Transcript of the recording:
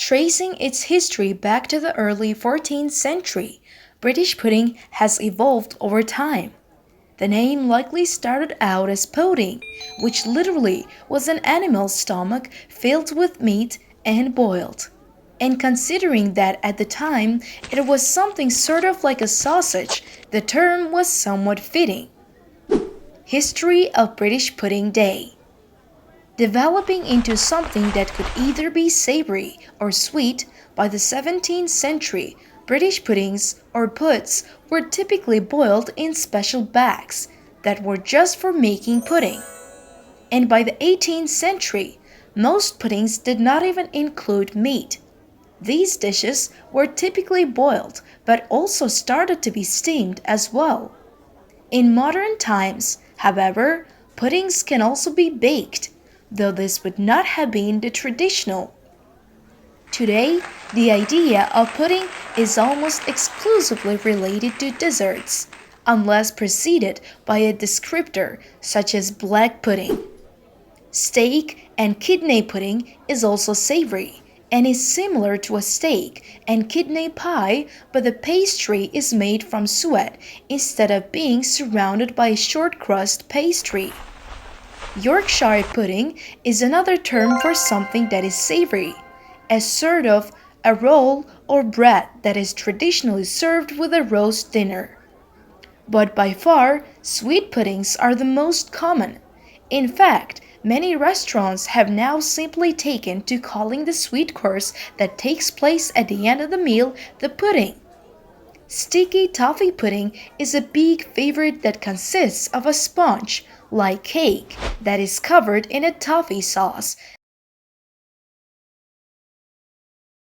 Tracing its history back to the early 14th century, British pudding has evolved over time. The name likely started out as pudding, which literally was an animal's stomach filled with meat and boiled. And considering that at the time it was something sort of like a sausage, the term was somewhat fitting. History of British Pudding Day. Developing into something that could either be savory or sweet, by the 17th century, British puddings or puds were typically boiled in special bags that were just for making pudding. And by the 18th century, most puddings did not even include meat. These dishes were typically boiled but also started to be steamed as well. In modern times, however, puddings can also be baked, though this would not have been the traditional. Today, the idea of pudding is almost exclusively related to desserts, unless preceded by a descriptor such as black pudding. Steak and kidney pudding is also savory and is similar to a steak and kidney pie, but the pastry is made from suet instead of being surrounded by a short crust pastry. Yorkshire pudding is another term for something that is savory, a sort of a roll or bread that is traditionally served with a roast dinner. But by far, sweet puddings are the most common. In fact, many restaurants have now simply taken to calling the sweet course that takes place at the end of the meal the pudding. Sticky toffee pudding is a big favorite that consists of a sponge like cake that is covered in a toffee sauce